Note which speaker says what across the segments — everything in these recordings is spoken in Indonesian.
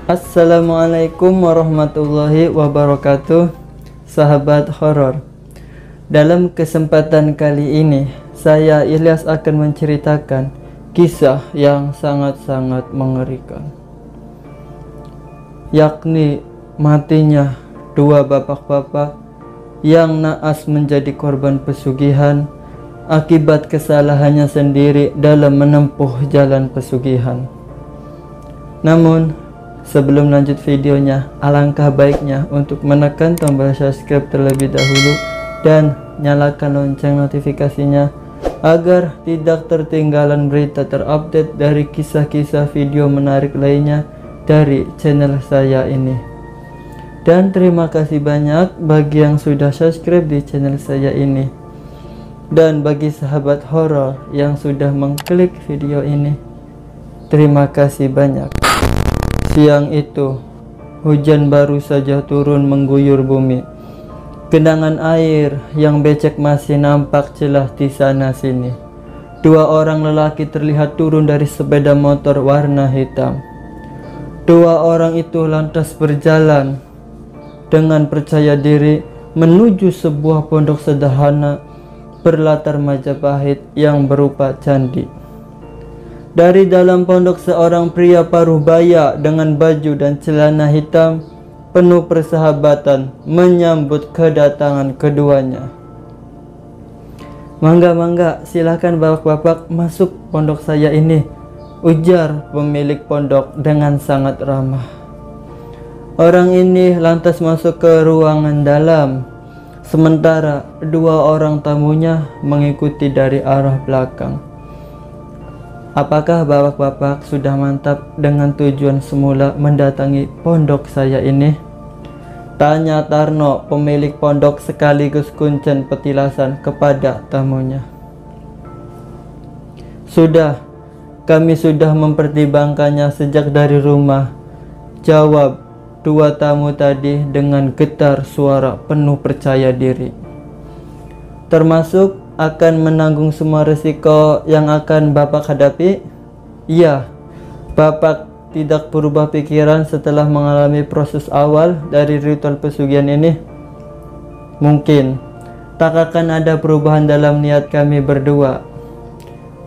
Speaker 1: Assalamualaikum warahmatullahi wabarakatuh, sahabat horor. Dalam kesempatan kali ini, saya Ilyas akan menceritakan kisah yang sangat-sangat mengerikan, yakni matinya dua bapak-bapak yang naas menjadi korban pesugihan akibat kesalahannya sendiri dalam menempuh jalan pesugihan. Namun, sebelum lanjut videonya, alangkah baiknya untuk menekan tombol subscribe terlebih dahulu dan nyalakan lonceng notifikasinya agar tidak tertinggalan berita terupdate dari kisah-kisah video menarik lainnya dari channel saya ini. Dan terima kasih banyak bagi yang sudah subscribe di channel saya ini, dan bagi sahabat horor yang sudah mengklik video ini, terima kasih banyak. Siang itu, hujan baru saja turun mengguyur bumi. Genangan air yang becek masih nampak jelas di sana-sini. Dua orang lelaki terlihat turun dari sepeda motor warna hitam. Dua orang itu lantas berjalan dengan percaya diri menuju sebuah pondok sederhana berlatar Majapahit yang berupa candi. Dari dalam pondok, seorang pria paruh baya dengan baju dan celana hitam penuh persahabatan menyambut kedatangan keduanya. "Mangga, silakan bapak-bapak masuk pondok saya ini," ujar pemilik pondok dengan sangat ramah. Orang ini lantas masuk ke ruangan dalam, sementara dua orang tamunya mengikuti dari arah belakang. "Apakah bapak-bapak sudah mantap dengan tujuan semula mendatangi pondok saya ini?" tanya Tarno, pemilik pondok sekaligus kuncen petilasan kepada tamunya. "Sudah, kami sudah mempertimbangkannya sejak dari rumah," jawab dua tamu tadi dengan getar suara penuh percaya diri. "Termasuk akan menanggung semua risiko yang akan bapak hadapi?" "Iya, bapak tidak berubah pikiran setelah mengalami proses awal dari ritual pesugihan ini?" "Mungkin, tak akan ada perubahan dalam niat kami berdua."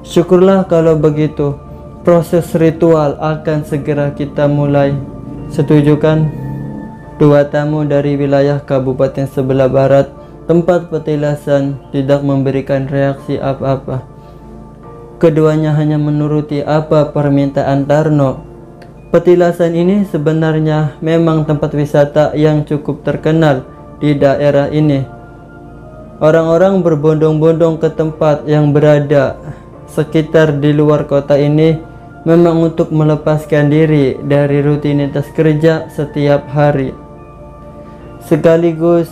Speaker 1: "Syukurlah kalau begitu, proses ritual akan segera kita mulai. Setuju kan?" Dua tamu dari wilayah kabupaten sebelah barat tempat petilasan tidak memberikan reaksi apa-apa. Keduanya hanya menuruti apa permintaan Tarno. Petilasan ini sebenarnya memang tempat wisata yang cukup terkenal di daerah ini. Orang-orang berbondong-bondong ke tempat yang berada sekitar di luar kota ini memang untuk melepaskan diri dari rutinitas kerja setiap hari, sekaligus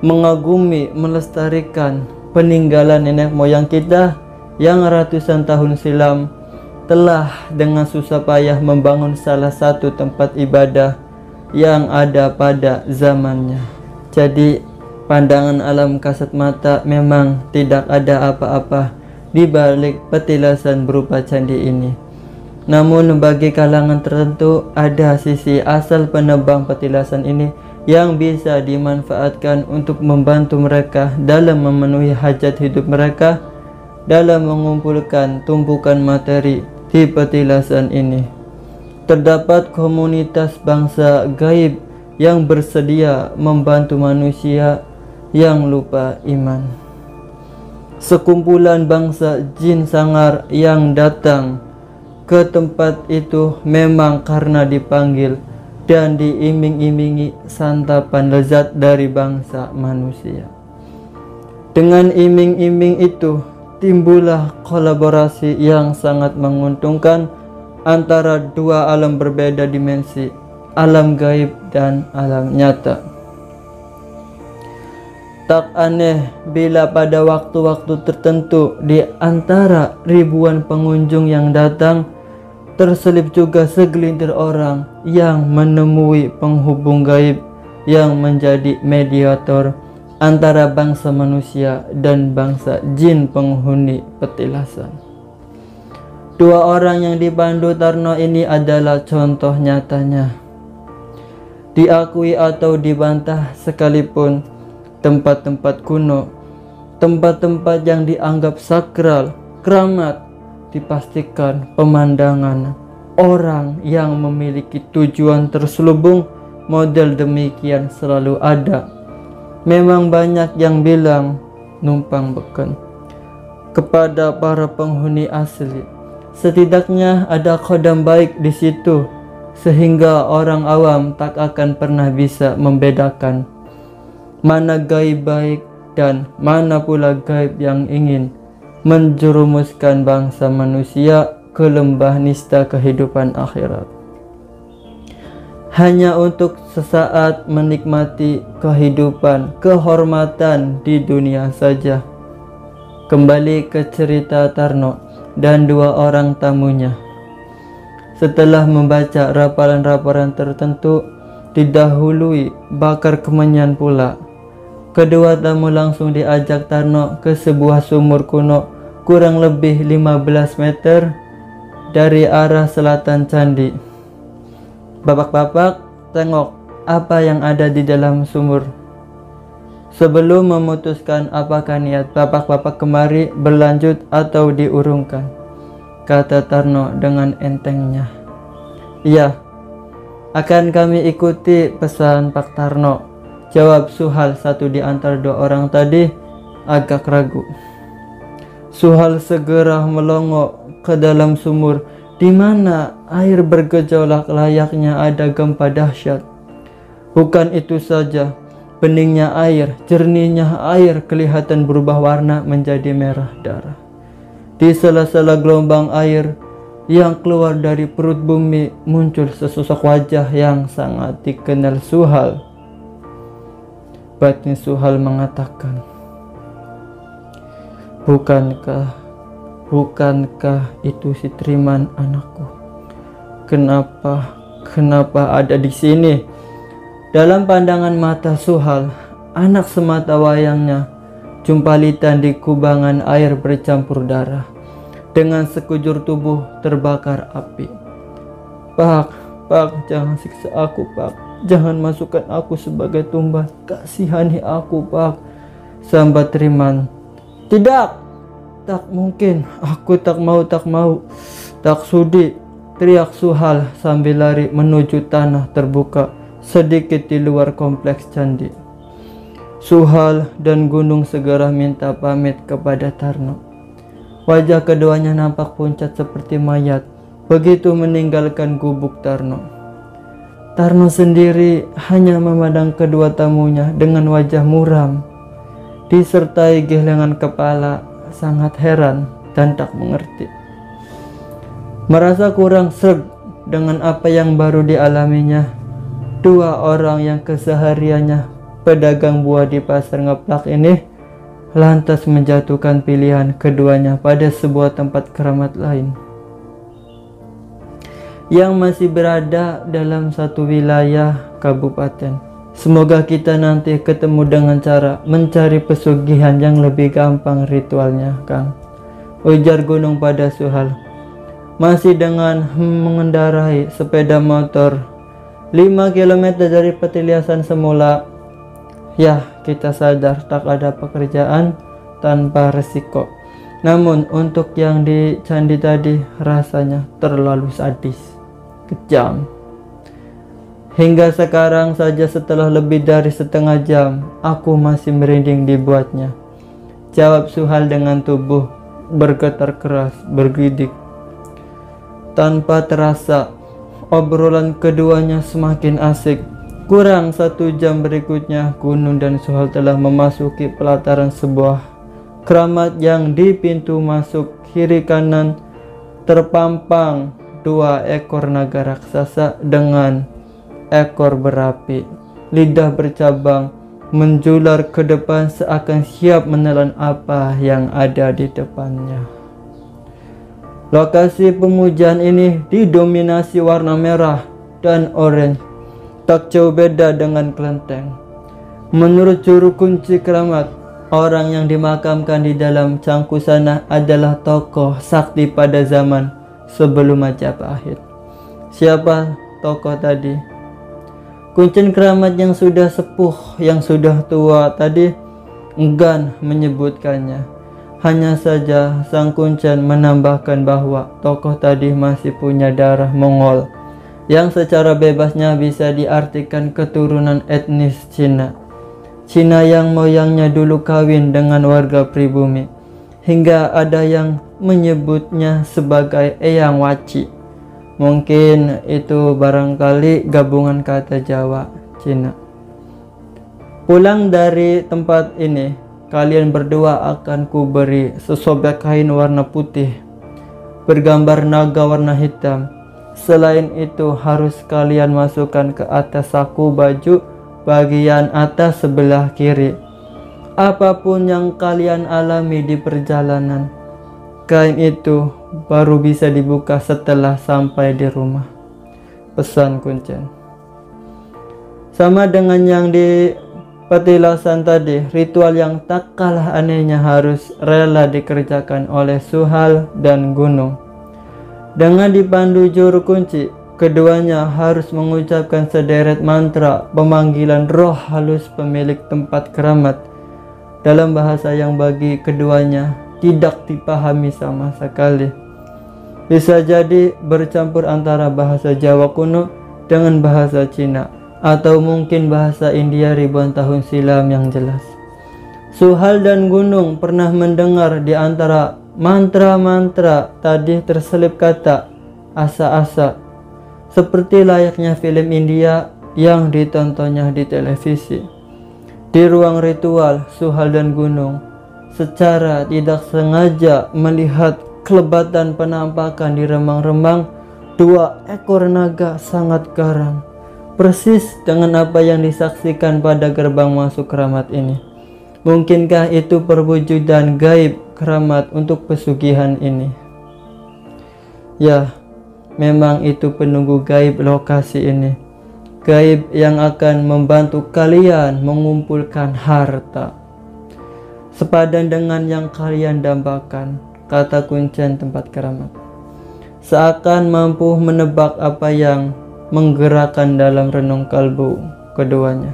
Speaker 1: mengagumi melestarikan peninggalan nenek moyang kita yang ratusan tahun silam telah dengan susah payah membangun salah satu tempat ibadah yang ada pada zamannya. Jadi pandangan alam kasat mata memang tidak ada apa-apa di balik petilasan berupa candi ini. Namun bagi kalangan tertentu ada sisi asal penebang petilasan ini yang bisa dimanfaatkan untuk membantu mereka dalam memenuhi hajat hidup mereka dalam mengumpulkan tumpukan materi di petilasan ini. Terdapat komunitas bangsa gaib yang bersedia membantu manusia yang lupa iman. Sekumpulan bangsa jin sangar yang datang ke tempat itu memang karena dipanggil dan diiming-imingi santapan lezat dari bangsa manusia. Dengan iming-iming itu timbullah kolaborasi yang sangat menguntungkan antara dua alam berbeda dimensi, alam gaib dan alam nyata. Tak aneh bila pada waktu-waktu tertentu di antara ribuan pengunjung yang datang terselip juga segelintir orang yang menemui penghubung gaib yang menjadi mediator antara bangsa manusia dan bangsa jin penghuni petilasan. Dua orang yang dipandu Tarno ini adalah contoh nyatanya. diakui atau dibantah sekalipun, tempat-tempat kuno, tempat-tempat yang dianggap sakral, keramat, dipastikan pemandangan orang yang memiliki tujuan terselubung model demikian selalu ada. Memang banyak yang bilang numpang beken kepada para penghuni asli. Setidaknya ada kodam baik di situ, sehingga orang awam tak akan pernah bisa membedakan mana gaib baik dan mana pula gaib yang ingin menjerumuskan bangsa manusia ke lembah nista kehidupan akhirat, hanya untuk sesaat menikmati kehidupan kehormatan di dunia saja. Kembali ke cerita Tarno dan dua orang tamunya. Setelah membaca rapalan-rapalan tertentu, didahului bakar kemenyan pula. Kedua tamu langsung diajak Tarno ke sebuah sumur kuno kurang lebih 15 meter dari arah selatan candi. Bapak-bapak, tengok apa yang ada di dalam sumur. Sebelum memutuskan apakah niat bapak-bapak kemari berlanjut atau diurungkan, kata Tarno dengan entengnya. Iya, akan kami ikuti pesan Pak Tarno, jawab Suhal, satu di antara dua orang tadi agak ragu. Suhal segera melongo ke dalam sumur, di mana air bergejolak layaknya ada gempa dahsyat. Bukan itu saja, beningnya air, jernihnya air kelihatan berubah warna menjadi merah darah. Di sela-sela gelombang air yang keluar dari perut bumi, muncul sesosok wajah yang sangat dikenal Suhal. Batin Suhal mengatakan, Bukankah itu si Triman anakku? Kenapa ada di sini? Dalam pandangan mata Suhal, anak semata wayangnya, jumpalitan di kubangan air bercampur darah, dengan sekujur tubuh terbakar api. Pak, jangan siksa aku, Pak. Jangan masukkan aku sebagai tumbal. Kasihani aku, Pak, sambat Triman. Tidak, tak mungkin. Aku tak mau. Tak sudi, teriak Suhal sambil lari menuju tanah terbuka sedikit di luar kompleks candi. Suhal dan Gunung segera minta pamit kepada Tarno. Wajah keduanya nampak pucat seperti mayat begitu meninggalkan gubuk Tarno. Tarno sendiri hanya memandang kedua tamunya dengan wajah muram, disertai gelengan kepala, sangat heran dan tak mengerti. Merasa kurang sreg dengan apa yang baru dialaminya, dua orang yang kesehariannya pedagang buah di pasar ngeplak ini lantas menjatuhkan pilihan keduanya pada sebuah tempat keramat lain yang masih berada dalam satu wilayah kabupaten. Semoga kita nanti ketemu dengan cara mencari pesugihan yang lebih gampang ritualnya, Kang, ujar Gunung pada Suhal, masih dengan mengendarai sepeda motor 5 km dari petiliasan semula. Ya, kita sadar tak ada pekerjaan tanpa resiko. Namun untuk yang di candi tadi rasanya terlalu sadis, kejam. Hingga sekarang saja setelah lebih dari setengah jam, aku masih merinding dibuatnya, jawab Suhal dengan tubuh bergetar keras, bergidik. Tanpa terasa, obrolan keduanya semakin asik. Kurang 1 jam berikutnya, Gunung dan Suhal telah memasuki pelataran sebuah keramat yang di pintu masuk kiri kanan terpampang 2 ekor naga raksasa dengan ekor berapi, lidah bercabang, menjular ke depan seakan siap menelan apa yang ada di depannya. Lokasi pemujaan ini didominasi warna merah dan oranye, tak jauh beda dengan kelenteng. Menurut juru kunci keramat, orang yang dimakamkan di dalam cangku sana adalah tokoh sakti pada zaman sebelum Majapahit. Siapa tokoh tadi? Kuncen keramat yang sudah sepuh, yang sudah tua tadi enggan menyebutkannya. Hanya saja sang Kuncen menambahkan bahwa tokoh tadi masih punya darah Mongol, yang secara bebasnya bisa diartikan keturunan etnis Cina. Cina yang moyangnya dulu kawin dengan warga pribumi, hingga ada yang menyebutnya sebagai Eyang Waci. Mungkin itu barangkali gabungan kata Jawa, Cina. Pulang dari tempat ini, kalian berdua akan kuberi sesobek kain warna putih bergambar naga warna hitam. Selain itu harus kalian masukkan ke atas saku baju bagian atas sebelah kiri. Apapun yang kalian alami di perjalanan, kain itu baru bisa dibuka setelah sampai di rumah. Pesan Kuncen. Sama dengan yang di petilasan tadi, ritual yang tak kalah anehnya harus rela dikerjakan oleh Suhal dan Gunung. Dengan dipandu juru kunci, keduanya harus mengucapkan sederet mantra pemanggilan roh halus pemilik tempat keramat dalam bahasa yang bagi keduanya tidak dipahami sama sekali. Bisa jadi bercampur antara bahasa Jawa kuno dengan bahasa Cina, atau mungkin bahasa India ribuan tahun silam yang jelas. Suhal dan Gunung pernah mendengar di antara mantra-mantra tadi terselip kata asa-asa, seperti layaknya film India yang ditontonnya di televisi. Di ruang ritual, Suhal dan Gunung secara tidak sengaja melihat kelebatan penampakan di remang-remang dua ekor naga sangat garang, persis dengan apa yang disaksikan pada gerbang masuk keramat ini. Mungkinkah itu perwujudan gaib keramat untuk pesugihan ini? Ya, memang itu penunggu gaib lokasi ini, gaib yang akan membantu kalian mengumpulkan harta sepadan dengan yang kalian dambakan, kata Kuncen tempat keramat. Seakan mampu menebak apa yang menggerakkan dalam renung kalbu keduanya.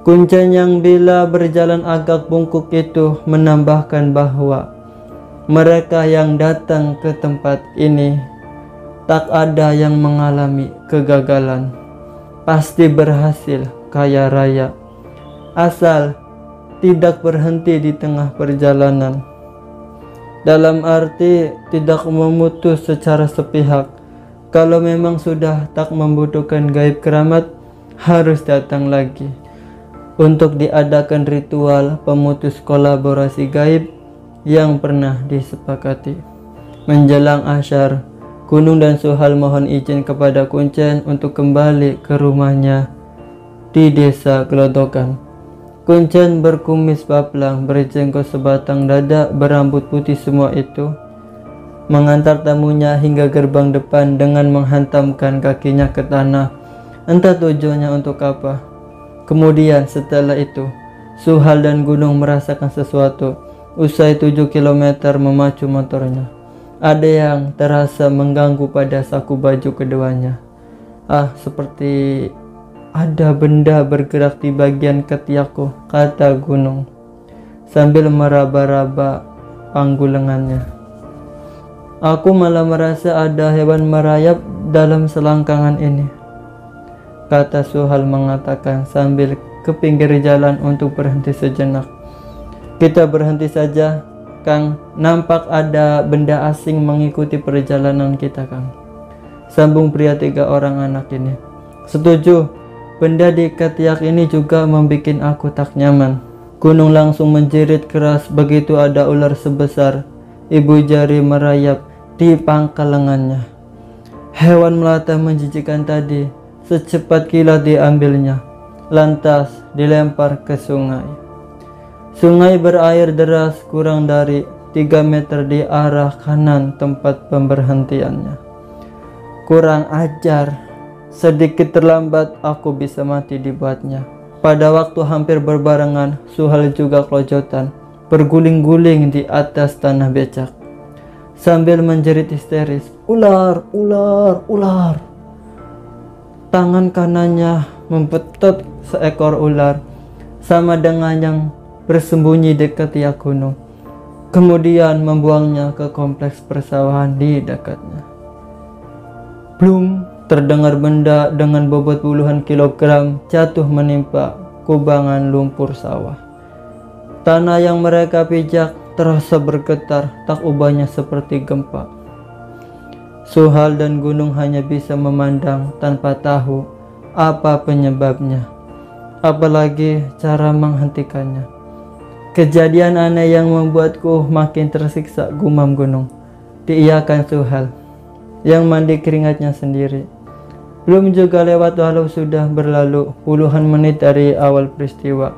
Speaker 1: Kuncen yang bila berjalan agak bungkuk itu menambahkan bahwa mereka yang datang ke tempat ini tak ada yang mengalami kegagalan, pasti berhasil kaya raya, asal tidak berhenti di tengah perjalanan. Dalam arti tidak memutus secara sepihak. Kalau memang sudah tak membutuhkan gaib keramat, harus datang lagi untuk diadakan ritual pemutus kolaborasi gaib yang pernah disepakati. Menjelang asyar, Gunung dan Suhal mohon izin kepada Kuncen untuk kembali ke rumahnya di desa Gelodokan. Kuncen berkumis paplang, berjenggot sebatang dada, berambut putih semua itu, mengantar tamunya hingga gerbang depan dengan menghantamkan kakinya ke tanah. Entah tujuannya untuk apa. Kemudian setelah itu, Suhal dan Gunung merasakan sesuatu. Usai 7 kilometer memacu motornya, ada yang terasa mengganggu pada saku baju keduanya. Seperti ada benda bergerak di bagian ketiakku, kata Gunung sambil meraba-raba panggul lengannya. Aku malah merasa ada hewan merayap dalam selangkangan ini, kata Suhal mengatakan sambil ke pinggir jalan untuk berhenti sejenak. Kita berhenti saja, Kang. Nampak ada benda asing mengikuti perjalanan kita, Kang, sambung pria 3 orang anak ini. Setuju. Benda di ketiak ini juga membuat aku tak nyaman. Gunung langsung menjerit keras begitu ada ular sebesar ibu jari merayap di pangkal lengannya. Hewan melata menjijikkan tadi secepat kilat diambilnya, lantas dilempar ke sungai. Sungai berair deras kurang dari 3 meter di arah kanan tempat pemberhentiannya. Kurang ajar. Sedikit terlambat aku bisa mati dibuatnya. Pada waktu hampir berbarengan, Suhal juga kelojotan, berguling-guling di atas tanah becak sambil menjerit histeris, "Ular, ular, ular!" tangan kanannya mempetot seekor ular, sama dengan yang bersembunyi dekat tiang gunung, kemudian membuangnya ke kompleks persawahan di dekatnya. Blum, terdengar benda dengan bobot puluhan kilogram jatuh menimpa kubangan lumpur sawah. Tanah yang mereka pijak terasa bergetar, tak ubahnya seperti gempa. Suhal dan gunung hanya bisa memandang tanpa tahu apa penyebabnya, apalagi cara menghentikannya. Kejadian aneh yang membuatku makin tersiksa, gumam gunung. Diiyakan Suhal yang mandi keringatnya sendiri. Belum juga lewat walau sudah berlalu puluhan menit dari awal peristiwa.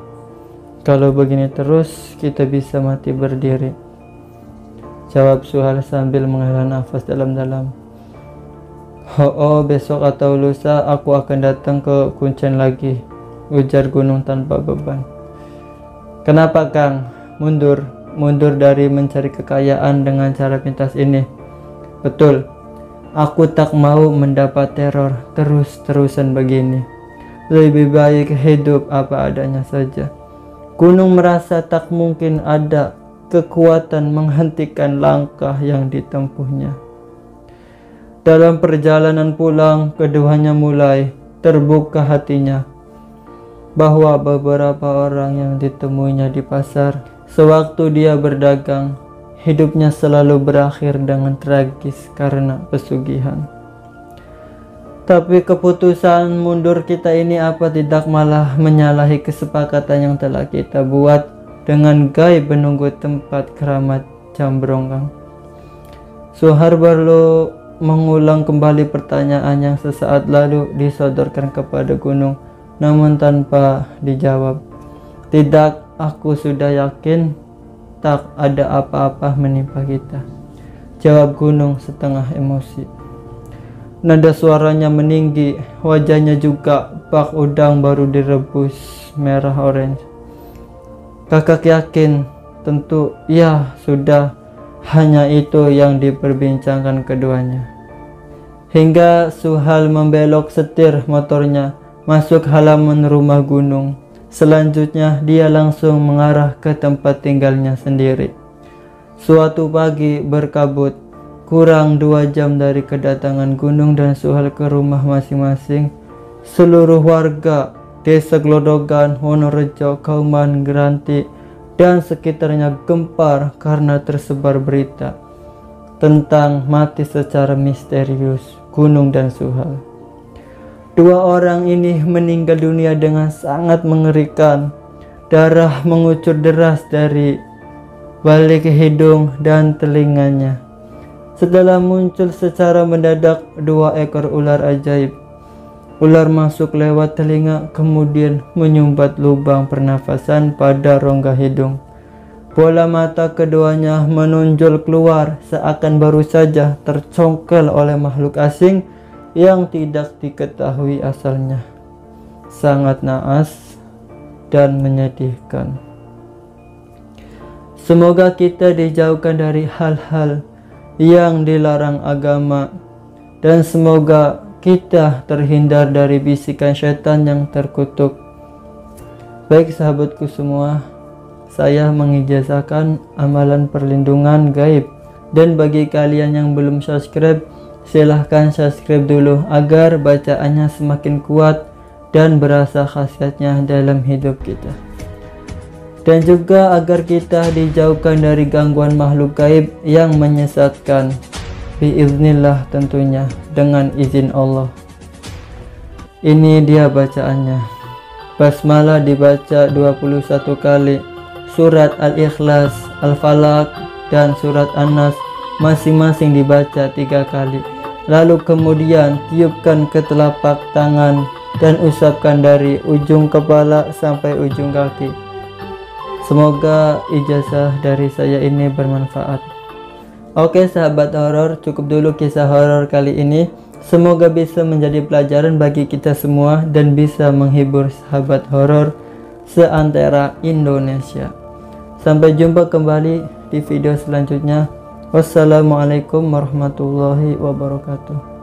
Speaker 1: Kalau begini terus kita bisa mati berdiri, jawab Suhal sambil menghela nafas dalam-dalam. Oh, besok atau lusa aku akan datang ke Kuncen lagi, ujar gunung tanpa beban. Kenapa Kang? Mundur dari mencari kekayaan dengan cara pintas ini. Betul, aku tak mau mendapat teror terus-terusan begini. Lebih baik hidup apa adanya saja. Gunung merasa tak mungkin ada kekuatan menghentikan langkah yang ditempuhnya. Dalam perjalanan pulang, keduanya mulai terbuka hatinya bahwa beberapa orang yang ditemuinya di pasar sewaktu dia berdagang, hidupnya selalu berakhir dengan tragis karena pesugihan. Tapi keputusan mundur kita ini apa tidak malah menyalahi kesepakatan yang telah kita buat dengan gaib menunggu tempat keramat Jambronggang? Suhal baru mengulang kembali pertanyaan yang sesaat lalu disodorkan kepada gunung, namun tanpa dijawab. Tidak, aku sudah yakin tak ada apa-apa menimpa kita, jawab gunung setengah emosi. Nada suaranya meninggi, wajahnya juga bak udang baru direbus merah orange. Kakak yakin? Tentu ya, sudah. Hanya itu yang diperbincangkan keduanya. Hingga Suhal membelok setir motornya masuk halaman rumah gunung. Selanjutnya dia langsung mengarah ke tempat tinggalnya sendiri. Suatu pagi berkabut, kurang 2 jam dari kedatangan gunung dan Suhal ke rumah masing-masing, seluruh warga desa Glodogan, Wonorejo, Kauman, Geranti, dan sekitarnya gempar karena tersebar berita tentang mati secara misterius Gunung dan Suhal. 2 orang ini meninggal dunia dengan sangat mengerikan. Darah mengucur deras dari balik hidung dan telinganya. Setelah muncul secara mendadak 2 ekor ular ajaib. Ular masuk lewat telinga, kemudian menyumbat lubang pernafasan pada rongga hidung. Bola mata keduanya menonjol keluar seakan baru saja tercongkel oleh makhluk asing yang tidak diketahui asalnya. Sangat naas dan menyedihkan. Semoga kita dijauhkan dari hal-hal yang dilarang agama, dan semoga kita terhindar dari bisikan setan yang terkutuk. Baik sahabatku semua, saya mengijazahkan amalan perlindungan gaib, dan bagi kalian yang belum subscribe, silahkan subscribe dulu agar bacaannya semakin kuat dan berasa khasiatnya dalam hidup kita, dan juga agar kita dijauhkan dari gangguan makhluk gaib yang menyesatkan. Biiznillah, tentunya dengan izin Allah. Ini dia bacaannya. Basmalah dibaca 21 kali, surat Al-Ikhlas, Al-Falaq, dan surat An-Nas masing-masing dibaca 3 kali. Lalu kemudian tiupkan ke telapak tangan dan usapkan dari ujung kepala sampai ujung kaki. Semoga ijazah dari saya ini bermanfaat. Oke sahabat horor, cukup dulu kisah horor kali ini. Semoga bisa menjadi pelajaran bagi kita semua dan bisa menghibur sahabat horor seantero Indonesia. Sampai jumpa kembali di video selanjutnya. Wassalamualaikum warahmatullahi wabarakatuh.